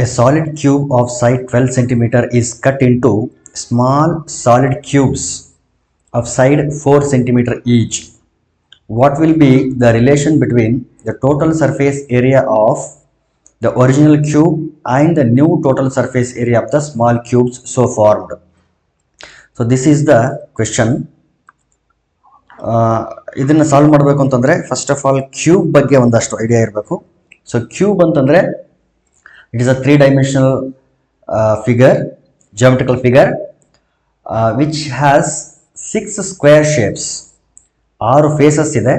A solid cube of side 12 centimeter is cut into small solid cubes of side 4 centimeter each. What will be the relation between the total surface area of the original cube and the new total surface area of the small cubes so formed? So this is the question. ಇದನ್ನು solve ಮಾಡಬೇಕು ಅಂತಂದರೆ first of all cube ಬಗ್ಗೆ ಒಂದಷ್ಟು idea ಇರಬೇಕು. So cube ಅಂತಂದರೆ it is a three-dimensional figure, geometrical figure, which has 6 square shapes. 6 faces ಇದೆ.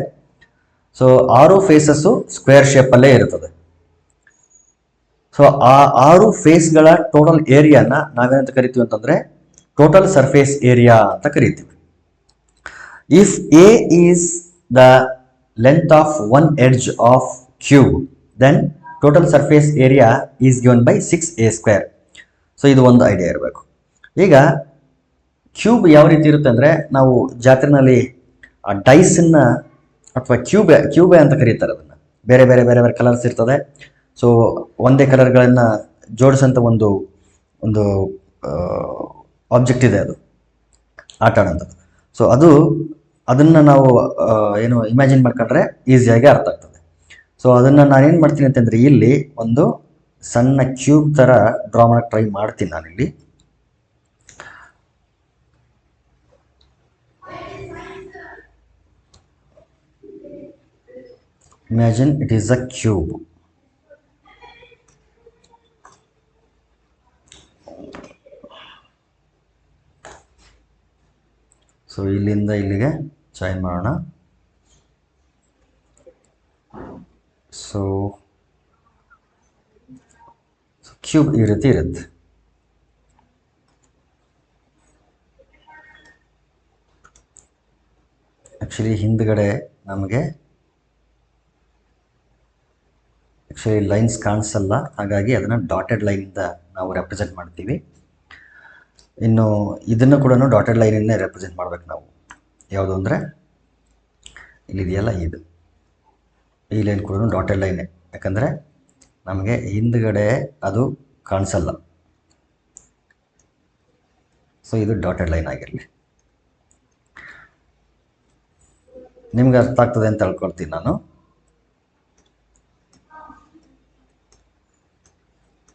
So 6 faces square ಶೇಪಲ್ಲೇ ಇರುತ್ತದೆ. So ಆ 6 ಫೇಸ್ಗಳ ಟೋಟಲ್ ಏರಿಯಾನ ನಾವೇನಂತ ಕರಿತೀವಿ ಅಂತಂದರೆ ಟೋಟಲ್ ಸರ್ಫೇಸ್ ಏರಿಯಾ ಅಂತ ಕರಿತೀವಿ. If A is the length of one edge of cube then total surface area is given by 6a square. So ಇದು ಒಂದು ಐಡಿಯಾ ಇರಬೇಕು. ಈಗ ಕ್ಯೂಬ್ ಯಾವ ರೀತಿ ಇರುತ್ತೆ ಅಂದರೆ, ನಾವು ಜಾತ್ರೆನಲ್ಲಿ ಆ ಡೈಸನ್ನು ಅಥವಾ ಕ್ಯೂಬೆ ಅಂತ ಕರೀತಾರೆ. ಅದನ್ನು ಬೇರೆ ಬೇರೆ ಬೇರೆ ಬೇರೆ ಕಲರ್ಸ್ ಇರ್ತದೆ. ಸೊ ಒಂದೇ ಕಲರ್ಗಳನ್ನು ಜೋಡಿಸೋಂಥ ಒಂದು ಆಬ್ಜೆಕ್ಟ್ ಇದೆ, ಅದು ಆಟ ಆಡೋಂಥದ್ದು. ಸೊ ಅದನ್ನು ನಾವು ಏನು ಇಮ್ಯಾಜಿನ್ ಮಾಡ್ಕೊಂಡ್ರೆ ಈಸಿಯಾಗಿ ಅರ್ಥ ಆಗ್ತದೆ. ಸೊ ಅದನ್ನು ನಾನೇನು ಮಾಡ್ತೀನಿ ಅಂತಂದರೆ, ಇಲ್ಲಿ ಒಂದು ಸಣ್ಣ ಕ್ಯೂಬ್ ಥರ ಡ್ರಾ ಮಾಡೋಕ್ಕೆ ಟ್ರೈ ಮಾಡ್ತೀನಿ ನಾನಿಲ್ಲಿ. Imagine it is a cube. So ಇಲ್ಲಿಂದ ಇಲ್ಲಿಗೆ ಜಾಯಿನ್ ಮಾಡೋಣ. ಸೊ ಕ್ಯೂಬ್ ಈ ರೀತಿ ಇರುತ್ತೆ. ಆ್ಯಕ್ಚುಲಿ ಹಿಂದ್ಗಡೆ ನಮಗೆ ಲೈನ್ಸ್ ಕಾಣಿಸಲ್ಲ, ಹಾಗಾಗಿ ಅದನ್ನು ಡಾಟೆಡ್ ಲೈನಿಂದ ನಾವು ರೆಪ್ರೆಸೆಂಟ್ ಮಾಡ್ತೀವಿ. ಇನ್ನು ಇದನ್ನು ಕೂಡ ಡಾಟೆಡ್ ಲೈನಿಂದ ರೆಪ್ರೆಸೆಂಟ್ ಮಾಡ್ಬೇಕು ನಾವು. ಯಾವುದು ಅಂದರೆ ಇಲ್ಲಿದೆಯಲ್ಲ, ಈ ಲೈನ್ ಕೂಡ ಡಾಟೆಡ್ ಲೈನೇ, ಯಾಕಂದರೆ ನಮಗೆ ಹಿಂದ್ಗಡೆ ಅದು ಕಾಣಿಸಲ್ಲ. ಸೊ ಇದು ಡಾಟೆಡ್ ಲೈನ್ ಆಗಿರಲಿ. ನಿಮ್ಗೆ ಅರ್ಥ ಆಗ್ತದೆ ಅಂತ ಹೇಳ್ಕೊಳ್ತೀನಿ ನಾನು.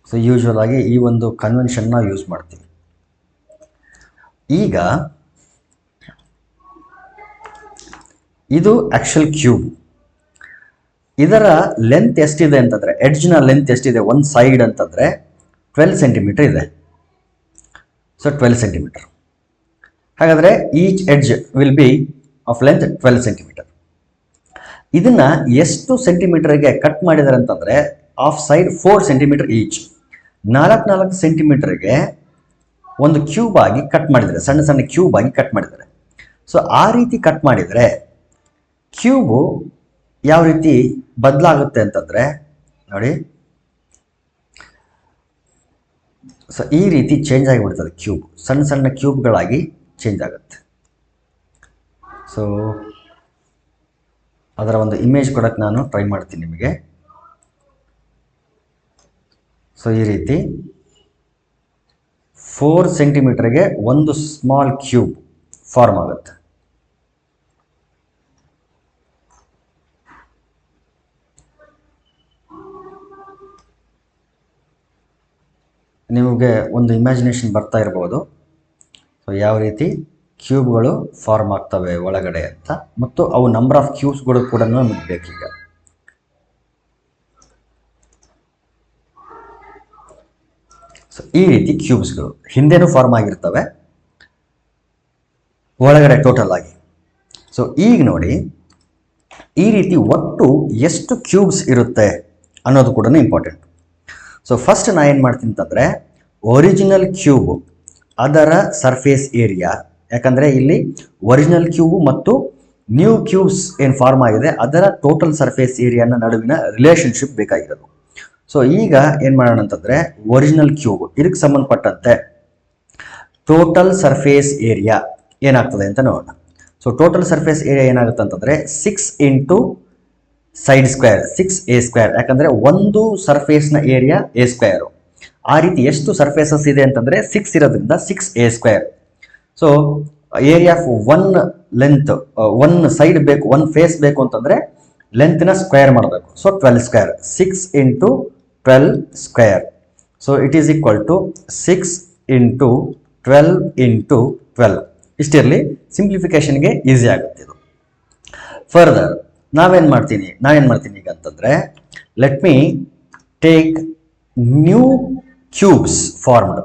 ಸೊ ಯೂಶ್ವಲ್ ಆಗಿ ಈ ಒಂದು ಕನ್ವೆನ್ಷನ್ನ ಯೂಸ್ ಮಾಡ್ತೀವಿ. ಈಗ ಇದು ಆ್ಯಕ್ಚುಲ್ ಕ್ಯೂಬ್. ಇದರ ಲೆಂತ್ ಎಷ್ಟಿದೆ ಅಂತಂದರೆ, ಎಡ್ಜ್ನ ಲೆಂತ್ ಎಷ್ಟಿದೆ ಒಂದು ಸೈಡ್ ಅಂತಂದರೆ 12 ಸೆಂಟಿಮೀಟರ್ ಇದೆ. So 12 centimetre. ಹಾಗಾದರೆ each edge will be of length 12 centimetre. ಇದನ್ನು ಎಷ್ಟು ಸೆಂಟಿಮೀಟರ್ಗೆ ಕಟ್ ಮಾಡಿದ್ದಾರೆ ಅಂತಂದರೆ, ಆಫ್ ಸೈಡ್ 4 ಸೆಂಟಿಮೀಟರ್ ಈಚ್. 4 ಸೆಂಟಿಮೀಟರ್ಗೆ ಒಂದು ಕ್ಯೂಬ್ ಆಗಿ ಕಟ್ ಮಾಡಿದ್ದಾರೆ, ಸಣ್ಣ ಸಣ್ಣ ಕ್ಯೂಬ್ ಆಗಿ ಕಟ್ ಮಾಡಿದ್ದಾರೆ. ಸೊ ಆ ರೀತಿ ಕಟ್ ಮಾಡಿದರೆ ಕ್ಯೂಬು ಯಾವ ರೀತಿ ಬದಲಾಗುತ್ತೆ ಅಂತಂದರೆ ನೋಡಿ. ಸೊ ಈ ರೀತಿ ಚೇಂಜ್ ಆಗಿಬಿಡ್ತದೆ ಕ್ಯೂಬ್, ಸಣ್ಣ ಸಣ್ಣ ಕ್ಯೂಬ್ಗಳಾಗಿ ಚೇಂಜ್ ಆಗುತ್ತೆ. ಸೊ ಅದರ ಒಂದು ಇಮೇಜ್ ಕೊಡೋಕ್ಕೆ ನಾನು ಟ್ರೈ ಮಾಡ್ತೀನಿ ನಿಮಗೆ. ಸೊ ಈ ರೀತಿ 4 ಸೆಂಟಿಮೀಟರ್ಗೆ ಒಂದು ಸ್ಮಾಲ್ ಕ್ಯೂಬ್ ಫಾರ್ಮ್ ಆಗುತ್ತೆ. ನಿಮಗೆ ಒಂದು ಇಮ್ಯಾಜಿನೇಷನ್ ಬರ್ತಾ ಇರ್ಬೋದು, ಸೊ ಯಾವ ರೀತಿ ಕ್ಯೂಬ್ಗಳು ಫಾರ್ಮ್ ಆಗ್ತವೆ ಒಳಗಡೆ ಅಂತ, ಮತ್ತು ಅವು ನಂಬರ್ ಆಫ್ ಕ್ಯೂಬ್ಸ್ಗಳು ಕೂಡ ನಮಗೆ ಬೇಕೀಗ. ಸೊ ಈ ರೀತಿ ಕ್ಯೂಬ್ಸ್ಗಳು ಹಿಂದೆನೂ ಫಾರ್ಮ್ ಆಗಿರ್ತವೆ, ಒಳಗಡೆ ಟೋಟಲ್ ಆಗಿ. ಸೊ ಈಗ ನೋಡಿ, ಈ ರೀತಿ ಒಟ್ಟು ಎಷ್ಟು ಕ್ಯೂಬ್ಸ್ ಇರುತ್ತೆ ಅನ್ನೋದು ಕೂಡ ಇಂಪಾರ್ಟೆಂಟ್. ಸೊ ಫಸ್ಟ್ ನಾನು ಏನು ಮಾಡ್ತೀನಿ ಅಂತಂದರೆ, ಒರಿಜಿನಲ್ ಕ್ಯೂಬ್ ಅದರ ಸರ್ಫೇಸ್ ಏರಿಯಾ, ಯಾಕಂದರೆ ಇಲ್ಲಿ ಒರಿಜಿನಲ್ ಕ್ಯೂಬ್ ಮತ್ತು ನ್ಯೂ ಕ್ಯೂಬ್ಸ್ ಏನು ಫಾರ್ಮ್ ಆಗಿದೆ ಅದರ ಟೋಟಲ್ ಸರ್ಫೇಸ್ ಏರಿಯಾನ ನಡುವಿನ ರಿಲೇಷನ್ಶಿಪ್ ಬೇಕಾಗಿರೋದು. ಸೊ ಈಗ ಏನು ಮಾಡೋಣ ಅಂತಂದರೆ, ಒರಿಜಿನಲ್ ಕ್ಯೂಬ್ ಇದಕ್ಕೆ ಸಂಬಂಧಪಟ್ಟಂತೆ ಟೋಟಲ್ ಸರ್ಫೇಸ್ ಏರಿಯಾ ಏನಾಗ್ತದೆ ಅಂತ ನೋಡೋಣ. ಸೊ ಟೋಟಲ್ ಸರ್ಫೇಸ್ ಏರಿಯಾ ಏನಾಗುತ್ತೆ ಅಂತಂದರೆ 6 into side square 6a square, ಯಾಕಂದರೆ ಒಂದು ಸರ್ಫೇಸ್ನ ಏರಿಯಾ a ಸ್ಕ್ವೇರು. ಆ ರೀತಿ ಎಷ್ಟು ಸರ್ಫೇಸಸ್ ಇದೆ ಅಂತಂದ್ರೆ 6 ಇರೋದ್ರಿಂದ 6a². So area of one length, one side ಬೇಕು, ಒನ್ ಫೇಸ್ ಬೇಕು ಅಂತಂದ್ರೆ ಲೆಂತ್ನ ಸ್ಕ್ವೇರ್ ಮಾಡಬೇಕು. So 12², 6 × 12². So it is equal to 6 × 12 × 12. ಇಷ್ಟಿರಲಿ, ಸಿಂಪ್ಲಿಫಿಕೇಶನ್ಗೆ ಈಸಿ ಆಗುತ್ತೆ ಇದು. ಫರ್ದರ್ ನಾವೇನು ಮಾಡ್ತೀನಿ ಈಗ ಅಂತಂದರೆ, let me take new cubes formed.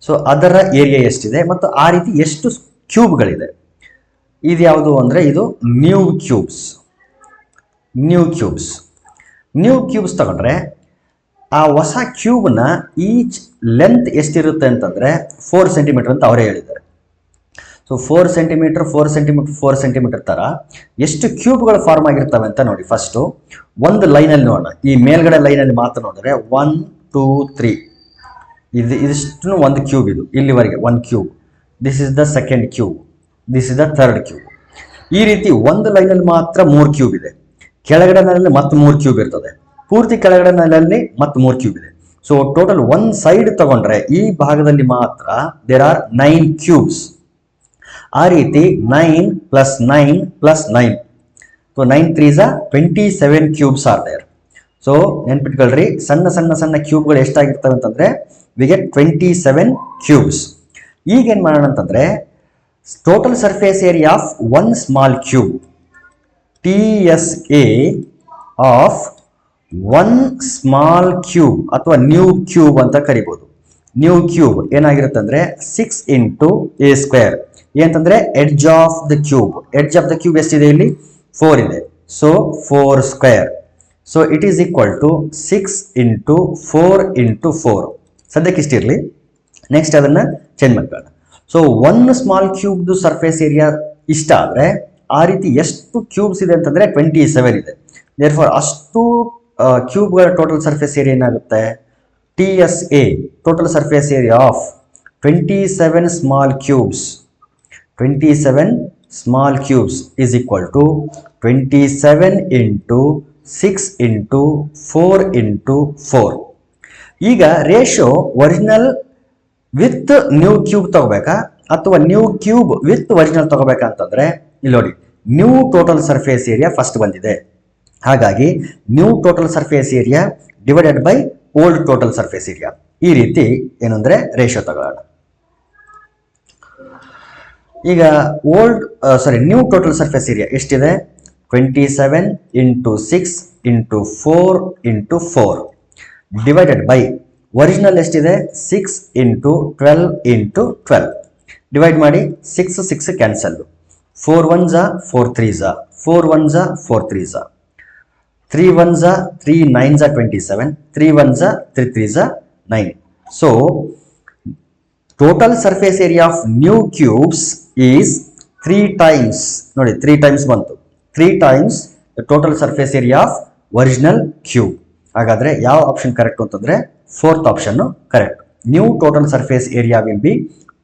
So ಅದರ ಏರಿಯಾ ಎಷ್ಟಿದೆ ಮತ್ತು ಆ ರೀತಿ ಎಷ್ಟು ಕ್ಯೂಬ್ಗಳಿದೆ. ಇದು ಯಾವುದು ಅಂದರೆ ಇದು ನ್ಯೂ ಕ್ಯೂಬ್ಸ್ ತಗೊಂಡ್ರೆ ಆ ಹೊಸ ಕ್ಯೂಬ್ನ ಈಚ್ ಲೆಂತ್ ಎಷ್ಟಿರುತ್ತೆ ಅಂತಂದರೆ 4 ಸೆಂಟಿಮೀಟರ್ ಅಂತ ಅವರೇ ಹೇಳಿದ್ದಾರೆ. ಸೊ 4 ಸೆಂಟಿಮೀಟರ್ 4 ಸೆಂಟಿಮೀಟರ್ 4 ಸೆಂಟಿಮೀಟರ್ ಥರ ಎಷ್ಟು ಕ್ಯೂಬ್ಗಳು ಫಾರ್ಮ್ ಆಗಿರ್ತವೆ ಅಂತ ನೋಡಿ. ಫಸ್ಟು ಒಂದು ಲೈನಲ್ಲಿ ನೋಡೋಣ. ಈ ಮೇಲ್ಗಡೆ ಲೈನಲ್ಲಿ ಮಾತ್ರ ನೋಡಿದ್ರೆ 1 2 3 ಇದಿಷ್ಟು ಒಂದು ಕ್ಯೂಬ್. ಇದು ಇಲ್ಲಿವರೆಗೆ 1 cube. This is the second cube, this is the third cube. ಈ ರೀತಿ ಒಂದು ಲೈನಲ್ಲಿ ಮಾತ್ರ 3 ಕ್ಯೂಬ್ ಇದೆ. ಕೆಳಗಡೆ ನೆಲಲ್ಲಿ ಮತ್ತೆ 3 ಕ್ಯೂಬ್ ಇರ್ತದೆ. ಪೂರ್ತಿ ಕೆಳಗಡೆ ನೆಲಲ್ಲಿ ಮತ್ತೆ 3 ಕ್ಯೂಬ್ ಇದೆ. ಸೊ ಟೋಟಲ್ ಒಂದು ಸೈಡ್ ತಗೊಂಡ್ರೆ ಈ ಭಾಗದಲ್ಲಿ ಮಾತ್ರ ದೇರ್ ಆರ್ 9 ಕ್ಯೂಬ್ಸ್. ಆ ರೀತಿ 9 + 9 + 9. So 9 3s 27 cubes are there. So ನೆನ್ಪಿಟ್ಕೊಳ್ರಿ, ಸಣ್ಣ ಕ್ಯೂಬ್ಗಳು ಎಷ್ಟಾಗಿರ್ತವೆ ಅಂತಂದ್ರೆ ವಿ ಗೆಟ್ 27 ಕ್ಯೂಬ್ಸ್. ಈಗ ಏನು ಮಾಡೋಣ ಅಂತಂದ್ರೆ, total surface area of one small cube, TSA of one small cube ಅಥವಾ ನ್ಯೂ ಕ್ಯೂಬ್ ಅಂತ ಕರಿಬಹುದು. ನ್ಯೂ ಕ್ಯೂಬ್ ಏನಾಗಿರುತ್ತೆ ಅಂದ್ರೆ 6 × a². ಏನಂತಂದ್ರೆ ಎಡ್ಜ್ ಆಫ್ ದ ಕ್ಯೂಬ್ ಎಷ್ಟಿದೆ ಇಲ್ಲಿ? 4 ಇದೆ. So 4². So it is equal to 6 × 4 × 4. ಸದ್ಯಕ್ಕೆ ಇಷ್ಟಿರಲಿ, ನೆಕ್ಸ್ಟ್ ಅದನ್ನ ಚೇಂಜ್ ಮಾಡ್ಕೊಳ್ಳೋಣ. ಸೊ ಒನ್ ಸ್ಮಾಲ್ ಕ್ಯೂಬ್ದು ಸರ್ಫೇಸ್ ಏರಿಯಾ ಇಷ್ಟ ಆದರೆ ಆ ರೀತಿ ಎಷ್ಟು ಕ್ಯೂಬ್ಸ್ ಇದೆ ಅಂತಂದ್ರೆ 27 ಇದೆ. ದೇರ್ಫೋರ್ ಅಷ್ಟು ಕ್ಯೂಬ್ಗಳ ಟೋಟಲ್ ಸರ್ಫೇಸ್ ಏರಿಯಾ ಏನಾಗುತ್ತೆ? TSA total surface area of 27 small cubes is equal to 27 × 6 × 4 × 4. ಈಗ ratio original with new cube ತಗೋಬೇಕಾ ಅಥವಾ ನ್ಯೂ ಕ್ಯೂಬ್ ವಿತ್ ಒರಿಜಿನಲ್ ತಗೋಬೇಕಾ ಅಂತಂದ್ರೆ, ಇಲ್ಲಿ ನೋಡಿ, new total surface area first ಬಂದಿದೆ. ಹಾಗಾಗಿ new total surface area divided by old total surface area. ಈ ರೀತಿ ಏನಂದ್ರೆ ರೇಷಿಯೋ ತಗೊಳ್ಳೋಣ. ಈಗ ನ್ಯೂ ಟೋಟಲ್ ಸರ್ಫೇಸ್ ಏರಿಯಾ ಎಷ್ಟಿದೆ? 27 × 6 × 4 × 4 ಡಿವೈಡೆಡ್ ಬೈ ಒರಿಜಿನಲ್ ಎಷ್ಟಿದೆ? 6 × 12 × 12. ಡಿವೈಡ್ ಮಾಡಿ, 6 cancel, 4 1s 4 3s 4 1s 4 3s 3 1s 3 9s 27, 3 1s 3 3s 9. So total surface area of new cubes is 3 times, ನೋಡಿ 3 times ಬಂತು, 3 times the total surface area of original cube. ಹಾಗಾದ್ರೆ ಯಾವ option correct ಅಂತಂದ್ರೆ fourth option correct. New total surface area will be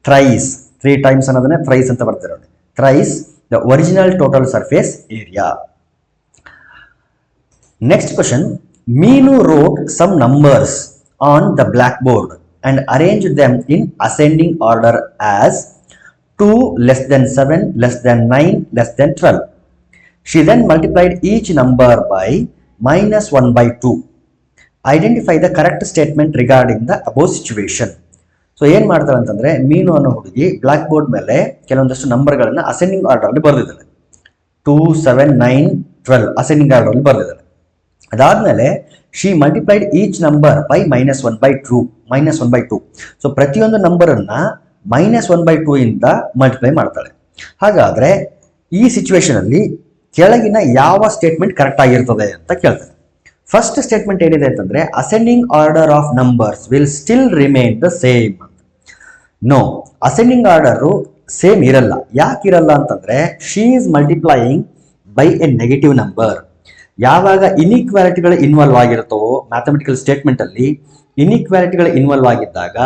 thrice. 3 times ಅನ್ನೋದನ್ನೇ thrice ಅಂತ ಬರ್ತಾರೆ ನೋಡಿ. Thrice the original total surface area. Next question. Meenu wrote some numbers on the blackboard and arranged them in ascending order as 2 less than 7 less than 9 less than 12. She then multiplied each number by -1/2. Identify the correct statement regarding the above situation. So ಏನ್ ಮಾಡ್ತಾರೆ ಅಂತಂದ್ರೆ, ಮೀನು ಅನ್ನೋ ಹುಡುಗಿ block board ಮೇಲೆ ಕೆಲವೊಂದಷ್ಟು ನಂಬರ್ಗಳನ್ನ ascending order ಅಲ್ಲಿ ಬರೆದಿದ್ದಾಳೆ. 2 7 9 12 ascending order ಅಲ್ಲಿ ಬರೆದಿದ್ದಾಳೆ. ಅದಾದ್ಮೇಲೆ she multiplied each number by -1/2. So ಪ್ರತಿಯೊಂದು ನಂಬರ್ ಅನ್ನ -1/2 ಇಂದ ಮಲ್ಟಿಪ್ಲೈ ಮಾಡ್ತಾಳೆ. ಹಾಗಾದ್ರೆ ಈ ಸಿಚುವೇಶನ್ ಅಲ್ಲಿ ಕೆಳಗಿನ ಯಾವ ಸ್ಟೇಟ್ಮೆಂಟ್ ಕರೆಕ್ಟ್ ಆಗಿರ್ತದೆ ಅಂತ ಕೇಳ್ತಾರೆ. ಫಸ್ಟ್ ಸ್ಟೇಟ್ಮೆಂಟ್ ಏನಿದೆ ಅಂತಂದ್ರೆ, ascending order of numbers will still remain the same. No, ascending order same ಇರಲ್ಲ. ಯಾಕೆ ಇರಲ್ಲ ಅಂತಂದ್ರೆ, she is multiplying by a negative number. ಯಾವಾಗ ಇನ್ಇಕ್ವಾಲಿಟಿಗಳು ಇನ್ವಾಲ್ವ್ ಆಗಿರುತ್ತವೋ ಮ್ಯಾಥಮೆಟಿಕಲ್ ಸ್ಟೇಟ್ಮೆಂಟ್ ಅಲ್ಲಿ, ಇನ್ಇಕ್ವಾಲಿಟಿಗಳು ಇನ್ವಾಲ್ವ್ ಆಗಿದ್ದಾಗ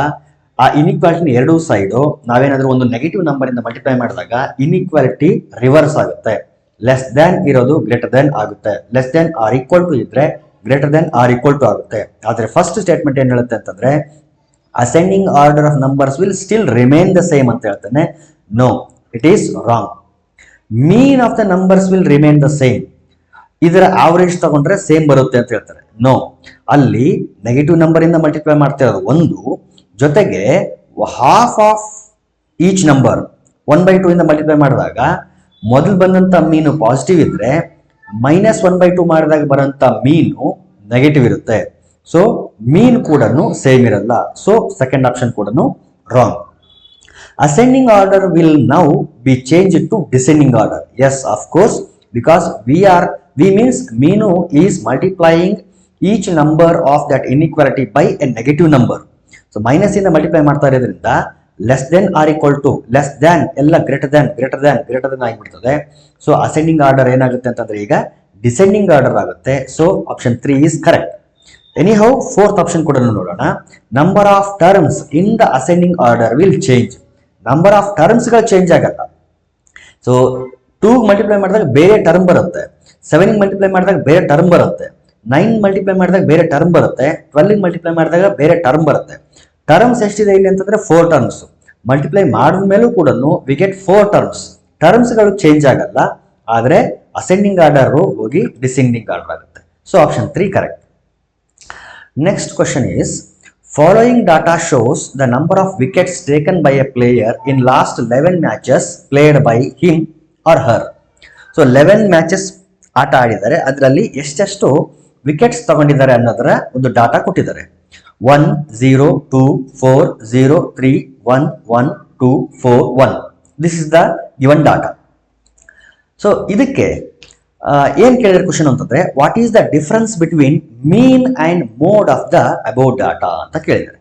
ಆ ಇನ್ಇಕ್ವಾಲಿಟಿ ಎರಡೂ ಸೈಡು ನಾವೇನಾದ್ರೂ ಒಂದು ನೆಗೆಟಿವ್ ನಂಬರ್ ಇಂದ ಮಲ್ಟಿಪ್ಲೈ ಮಾಡಿದಾಗ ಇನ್ಇಕ್ವಾಲಿಟಿ ರಿವರ್ಸ್ ಆಗುತ್ತೆ. ಲೆಸ್ ದ್ಯಾನ್ ಇರೋದು ಗ್ರೇಟರ್ ದ್ಯಾನ್ ಆಗುತ್ತೆ. Less than or equal to ಇದ್ರೆ greater than or equal to ಆಗುತ್ತೆ. ಆದರೆ ಫಸ್ಟ್ ಸ್ಟೇಟ್ಮೆಂಟ್ ಏನು ಹೇಳುತ್ತೆ ಅಂತಂದ್ರೆ ascending order of numbers will still remain the same ಅಂತ ಹೇಳ್ತಾನೆ. No, it is wrong. Mean of the numbers will remain the same. ಇದರ average ತಗೊಂಡ್ರೆ ಸೇಮ್ ಬರುತ್ತೆ ಅಂತ ಹೇಳ್ತಾರೆ. ನೋ, ಅಲ್ಲಿ ನೆಗೆಟಿವ್ ನಂಬರ್ ಇಂದ ಮಲ್ಟಿಪ್ಲೈ ಮಾಡ್ತಾ ಇರೋದು ಒಂದು, ಜೊತೆಗೆ ಹಾಫ್ ಆಫ್ ಈಚ್ ನಂಬರ್ 1/2 ಇಂದ ಮಲ್ಟಿಪ್ಲೈ ಮಾಡಿದಾಗ ಮೊದಲು ಬಂದಂತ ಮೀನು ಪಾಸಿಟಿವ್ ಇದ್ರೆ -1/2 ಮಾಡಿದಾಗ ಬರೋಂಥ ಮೀನು ನೆಗೆಟಿವ್ ಇರುತ್ತೆ. ಸೊ ಮೀನ್ ಕೂಡ ಸೇಮ್ ಇರಲ್ಲ. ಸೊ ಸೆಕೆಂಡ್ ಆಪ್ಷನ್ ಕೂಡ wrong. Ascending order will now be changed to descending order. Yes, of course, because we means meanu is multiplying each number of that inequality by a negative number. So minus ಇಂದ multiply ಮಾಡ್ತಾ ಇರೋದ್ರಿಂದ less than or equal to less than ಎಲ್ಲ greater than ಆಗಿಬಿಡ್ತದೆ. So ascending order ಏನಾಗುತ್ತೆ ಅಂತಂದ್ರೆ ಈಗ descending order ಆಗುತ್ತೆ. So option 3 is correct. Anyhow fourth option ಕೂಡ ನೋಡೋಣ. Number of terms in the ascending order will change. Number of ಟರ್ಮ್ಸ್ಗಳು change ಆಗಲ್ಲ. ಸೊ 2 ಮಲ್ಟಿಪ್ಲೈ ಮಾಡಿದಾಗ ಬೇರೆ ಟರ್ಮ್ ಬರುತ್ತೆ, 7 ಮಲ್ಟಿಪ್ಲೈ ಮಾಡಿದಾಗ ಬೇರೆ ಟರ್ಮ್ ಬರುತ್ತೆ, 9 ಮಲ್ಟಿಪ್ಲೈ ಮಾಡಿದಾಗ ಬೇರೆ ಟರ್ಮ್ ಬರುತ್ತೆ, 12 ಮಲ್ಟಿಪ್ಲೈ ಮಾಡಿದಾಗ ಬೇರೆ ಟರ್ಮ್ ಬರುತ್ತೆ. ಟರ್ಮ್ಸ್ ಎಷ್ಟಿದೆ ಇಲ್ಲಿ ಅಂತಂದ್ರೆ 4 ಟರ್ಮ್ಸ್. ಮಲ್ಟಿಪ್ಲೈ ಮಾಡಿದ ಮೇಲೂ ಕೂಡ ವಿ ಗೆಟ್ 4 ಟರ್ಮ್ಸ್. ಟರ್ಮ್ಸ್ಗಳು ಚೇಂಜ್ ಆಗಲ್ಲ, ಆದರೆ ಅಸೆಂಡಿಂಗ್ ಆರ್ಡರ್ ಹೋಗಿ ಡಿಸೆಂಡಿಂಗ್ ಆರ್ಡರ್ ಆಗುತ್ತೆ. So option 3 correct. Next question is following data shows the number of wickets taken by a player in last 11 matches played by him or her. So 11 matches ಆಟ ಆಡಿದ್ದಾರೆ, ಅದರಲ್ಲಿ ಎಷ್ಟೆಷ್ಟು wickets ತಗೊಂಡಿದ್ದಾರೆ ಅನ್ನೋದರ ಒಂದು data ಕೊಟ್ಟಿದ್ದಾರೆ. 1 0 2 4 0 3 1 1 2 4 1. This is the given data. So ಇದಕ್ಕೆ ಏನ್ ಕೇಳಿದ್ರೆ ಕ್ವಶನ್ ಅಂತಂದ್ರೆ what is the difference between mean and mode of the about data ಅಂತ ಕೇಳಿದ್ದಾರೆ.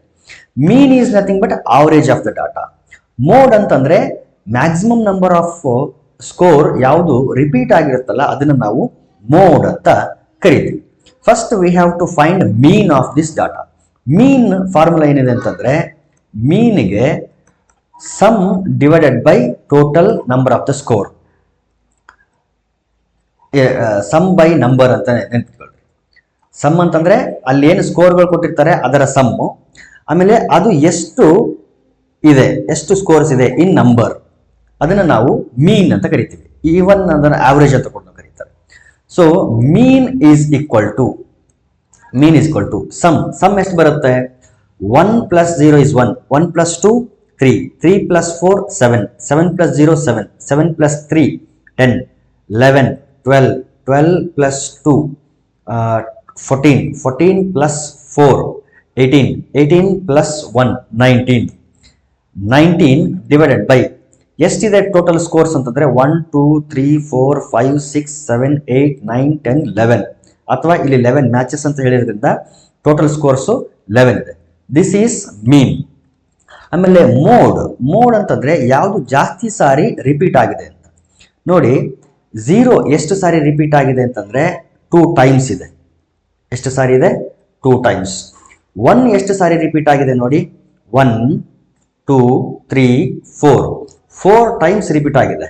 Mean is nothing but average of the data. Mode ಅಂತಂದ್ರೆ ಮ್ಯಾಕ್ಸಿಮಮ್ ನಂಬರ್ ಆಫ್ ಸ್ಕೋರ್ ಯಾವುದು repeat ಆಗಿರುತ್ತಲ್ಲ ಅದನ್ನ ನಾವು ಮೋಡ್ ಅಂತ ಕರಿತೀವಿ. First we have to find mean of this data. Mean formula ಏನಿದೆ ಅಂತಂದ್ರೆ ಮೀನ್ಗೆ sum divided by total number of the score. Sum by number ಅಂತ ನೆನ್ಪಿಟ್ಕೊಳ್ರಿ. ಸಮ್ ಅಂತಂದ್ರೆ ಅಲ್ಲಿ ಏನು ಸ್ಕೋರ್ಗಳು ಕೊಟ್ಟಿರ್ತಾರೆ ಅದರ ಸಮ್ಮು, ಆಮೇಲೆ ಅದು ಎಷ್ಟು ಇದೆ, ಎಷ್ಟು ಸ್ಕೋರ್ಸ್ ಇದೆ ಇನ್ ನಂಬರ್, ಅದನ್ನ ನಾವು ಮೀನ್ ಅಂತ ಕರಿತೀವಿ. ಈವನ್ ಅದನ್ನ ಆವರೇಜ್ ಅಂತ ಕೂಡ ಕರೀತಾರೆ. So mean is equal to sum. Sum ಎಷ್ಟು ಬರುತ್ತೆ? 1 + 0 is 1, 1 + 2 3, 3 + 4 7, 7 + 0 7, 7 + 3 10, 11 12, 12 + 2 14, 14 + 4 18, 18 + 1 19, 19 ಡಿವೈಡೆಡ್ ಬೈ ಎಷ್ಟಿದೆ ಟೋಟಲ್ ಸ್ಕೋರ್ಸ್ ಅಂತಂದ್ರೆ 1 2 3 4 5 6 7 8 9 10 11, ಅಥವಾ ಇಲ್ಲಿ 11 ಮ್ಯಾಚಸ್ ಅಂತ ಹೇಳಿರೋದ್ರಿಂದ ಟೋಟಲ್ ಸ್ಕೋರ್ಸ್ 11 ಇದೆ. ದಿಸ್ ಈಸ್ ಮೀನ್. ಆಮೇಲೆ ಮೋಡ್ ಅಂತಂದ್ರೆ ಯಾವುದು ಜಾಸ್ತಿ ಸಾರಿ ರಿಪೀಟ್ ಆಗಿದೆ ಅಂತ ನೋಡಿ. 0 ಎಷ್ಟು ಸಾರಿ ರಿಪೀಟ್ ಆಗಿದೆ ಅಂತಂದ್ರೆ 2 ಟೈಮ್ಸ್ ಇದೆ. ಎಷ್ಟು ಸಾರಿ ಇದೆ? 2 ಟೈಮ್ಸ್. 1 ಎಷ್ಟು ಸಾರಿ ರಿಪೀಟ್ ಆಗಿದೆ ನೋಡಿ. 1 2 3 4 ಟೈಮ್ಸ್ ರಿಪೀಟ್ ಆಗಿದೆ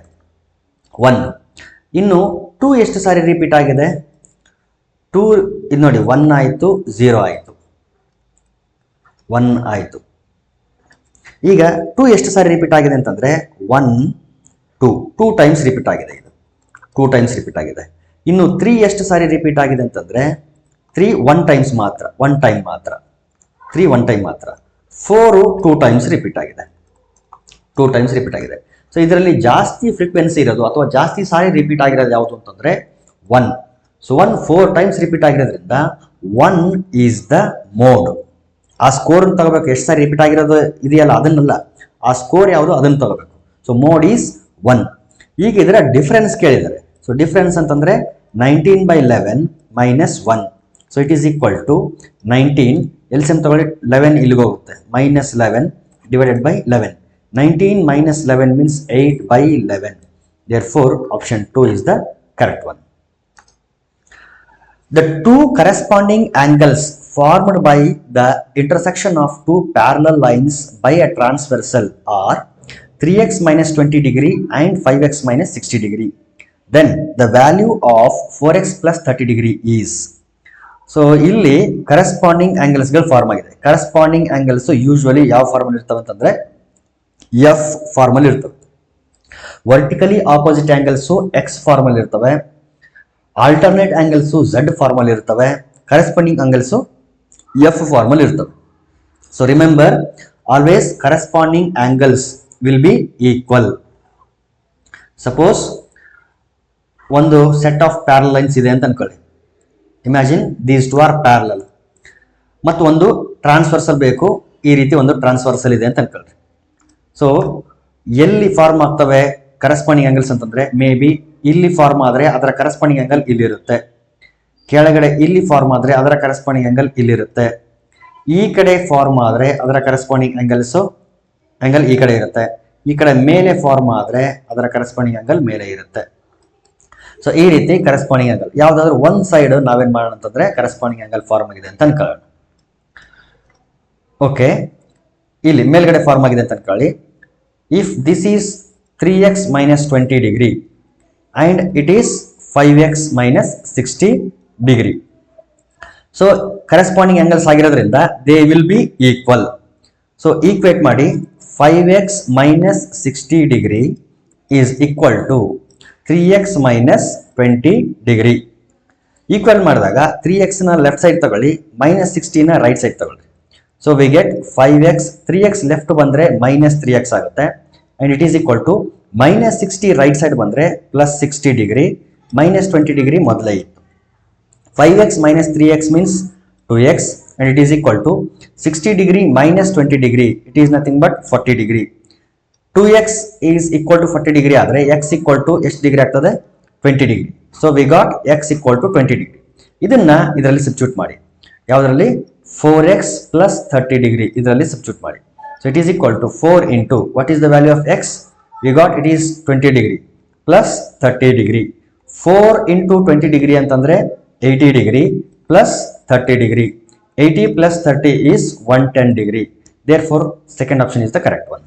1. ಇನ್ನು 2 ಎಷ್ಟು ಸಾರಿ ರಿಪೀಟ್ ಆಗಿದೆ? 2 ಇದು ನೋಡಿ 1 ಆಯಿತು, 0 ಆಯಿತು, 1 ಆಯಿತು. ಈಗ 2 ಎಷ್ಟು ಸಾರಿ ರಿಪೀಟ್ ಆಗಿದೆ ಅಂತಂದ್ರೆ 1 2 ಟೈಮ್ಸ್ ರಿಪೀಟ್ ಆಗಿದೆ. 2 ಟೈಮ್ಸ್ ರಿಪೀಟ್ ಆಗಿದೆ. ಇನ್ನು 3 ಎಷ್ಟು ಸಾರಿ ರಿಪೀಟ್ ಆಗಿದೆ ಅಂತಂದ್ರೆ 3 1 ಟೈಮ್ಸ್ ಮಾತ್ರ, 1 ಟೈಮ್ ಮಾತ್ರ, 3 1 ಟೈಮ್ ಮಾತ್ರ. 4 2 ಟೈಮ್ಸ್ ರಿಪೀಟ್ ಆಗಿದೆ, 2 ಟೈಮ್ಸ್ ರಿಪೀಟ್ ಆಗಿದೆ. ಸೊ ಇದರಲ್ಲಿ ಜಾಸ್ತಿ ಫ್ರೀಕ್ವೆನ್ಸಿ ಇರೋದು ಅಥವಾ ಜಾಸ್ತಿ ಸಾರಿ ರಿಪೀಟ್ ಆಗಿರೋದು ಯಾವುದು ಅಂತಂದ್ರೆ 1. ಸೊ 1 4 ಟೈಮ್ಸ್ ರಿಪೀಟ್ ಆಗಿರೋದ್ರಿಂದ 1 ಈಸ್ ದ ಮೋಡ್. ಆ ಸ್ಕೋರ್ ತಗೋಬೇಕು. ಎಷ್ಟು ಸಾರಿ ರಿಪೀಟ್ ಆಗಿರೋದು ಇದೆಯಲ್ಲ ಅದನ್ನಲ್ಲ, ಆ ಸ್ಕೋರ್ ಯಾವುದು ಅದನ್ನು ತಗೋಬೇಕು. So mode is 1. ಈಗ ಇದರ ಡಿಫರೆನ್ಸ್ ಕೇಳಿದ್ದಾರೆ. ಸೊ ಡಿಫರೆನ್ಸ್ ಅಂತಂದ್ರೆ 19/11 - 1. So it is equal to 19 LCM ತಗೊಳ್ಳಿ, 11 ಇಲ್ಲಿಗೆ ಹೋಗುತ್ತೆ, -11 divided by 11. 19 - 11 means 8/11. Therefore option 2 is the correct one. The two corresponding angles formed by the intersection of two parallel lines by a transversal are 3x - 20 degree and 5x - 60 degree. Then the value of 4x + 30 degree is. So ಇಲ್ಲಿ corresponding ಆಂಗಲ್ಸ್ಗಳು form ಆಗಿದೆ. Corresponding angles usually ಯಾವ ಫಾರ್ಮಲ್ಲಿ ಇರ್ತವೆ ಅಂತಂದ್ರೆ F ಫಾರ್ಮಲ್ಲಿ ಇರ್ತವೆ. Vertically opposite ಆಂಗಲ್ಸು X ಫಾರ್ಮಲ್ಲಿ ಇರ್ತವೆ. ಆಲ್ಟರ್ನೇಟ್ ಆಂಗಲ್ಸು ಝಡ್ ಫಾರ್ಮಲ್ಲಿ ಇರ್ತವೆ. ಕರೆಸ್ಪಾಂಡಿಂಗ್ ಆಂಗಲ್ಸು ಎಫ್ ಫಾರ್ಮಲ್ಲಿ ಇರ್ತವೆ. So remember, always corresponding angles will be equal. Suppose ಒಂದು ಸೆಟ್ ಆಫ್ ಪ್ಯಾರಲ್ ಲೈನ್ಸ್ ಇದೆ ಅಂತ ಅನ್ಕೊಳ್ಳಿ. Imagine these two are parallel. ಮತ್ತು ಒಂದು ಟ್ರಾನ್ಸ್ವರ್ಸಲ್ ಬೇಕು, ಈ ರೀತಿ ಒಂದು ಟ್ರಾನ್ಸ್ವರ್ಸಲ್ ಇದೆ ಅಂತ ಅನ್ಕೊಳ್ಳಿ. ಸೊ ಎಲ್ಲಿ ಫಾರ್ಮ್ ಆಗ್ತವೆ ಕರೆಸ್ಪಾಂಡಿಂಗ್ ಆಂಗಲ್ಸ್ ಅಂತಂದ್ರೆ, ಮೇ ಬಿ ಇಲ್ಲಿ ಫಾರ್ಮ್ ಆದರೆ ಅದರ ಕರೆಸ್ಪಾಂಡಿಂಗ್ ಆಂಗಲ್ ಇಲ್ಲಿರುತ್ತೆ, ಕೆಳಗಡೆ ಇಲ್ಲಿ ಫಾರ್ಮ್ ಆದರೆ ಅದರ ಕರೆಸ್ಪಾಂಡಿಂಗ್ ಆಂಗಲ್ ಇಲ್ಲಿರುತ್ತೆ, ಈ ಕಡೆ ಫಾರ್ಮ್ ಆದರೆ ಅದರ ಕರೆಸ್ಪಾಂಡಿಂಗ್ ಆಂಗಲ್ ಈ ಕಡೆ ಇರುತ್ತೆ, ಈ ಕಡೆ ಮೇಲೆ ಫಾರ್ಮ್ ಆದರೆ ಅದರ ಕರೆಸ್ಪಾಂಡಿಂಗ್ ಆಂಗಲ್ ಮೇಲೆ ಇರುತ್ತೆ. ಸೊ ಈ ರೀತಿ ಕರೆಸ್ಪಾಂಡಿಂಗ್ ಆಂಗಲ್ ಯಾವ್ದಾದ್ರು ಒಂದ್ ಸೈಡ್ ನಾವೇನ್ ಮಾಡೋಣ ಅಂತಂದ್ರೆ ಕರೆಸ್ಪಾಂಡಿಂಗ್ ಆಂಗಲ್ ಫಾರ್ಮ್ ಆಗಿದೆ ಅಂತ ಅನ್ಕೊಳ್ಳೋಣ. ಓಕೆ, ಇಲ್ಲಿ ಮೇಲ್ಗಡೆ ಫಾರ್ಮ್ ಆಗಿದೆ ಅಂತ ಅನ್ಕೊಳ್ಳಿ. If this is 3x minus 20 degree and it is 5x minus 60 degree. So corresponding angles ಆಗಿರೋದ್ರಿಂದ they will be equal. So equate ಮಾಡಿ 5x minus 60 degree is equal to 3x minus 20 degree. Equal ಮಾಡಿದಾಗ 3x ನ left side ತಗೊಳ್ಳಿ, minus 60 ನ right side ತಗೊಳ್ಳಿ. So we get 5x, 3x left ಬಂದ್ರೆ minus 3x ಆಗುತ್ತೆ. And it is equal to minus 60 right side ಬಂದ್ರೆ plus 60 degree, minus 20 degree ಮೊದಲೇ ಇತ್ತು. 5x minus 3x means 2x and it is equal to 60 degree minus 20 degree, it is nothing but 40 degree. 2x is equal to 40 degree ಆದರೆ x equal to ಎಷ್ಟು degree ಆಗ್ತದೆ? 20 degree. So we got x equal to 20 degree. ಇದನ್ನ ಇದರಲ್ಲಿ substitute ಮಾಡಿ. ಯಾವುದರಲ್ಲಿ? 4x plus 30 degree ಇದರಲ್ಲಿ substitute ಮಾಡಿ. So it is equal to 4 into what is the value of x? We got it is 20 degree plus 30 degree. 4 into 20 degree ಅಂತಂದ್ರೆ 80 degree plus 30 degree. 80 plus 30 is 110 degree. Therefore, second option is the correct one.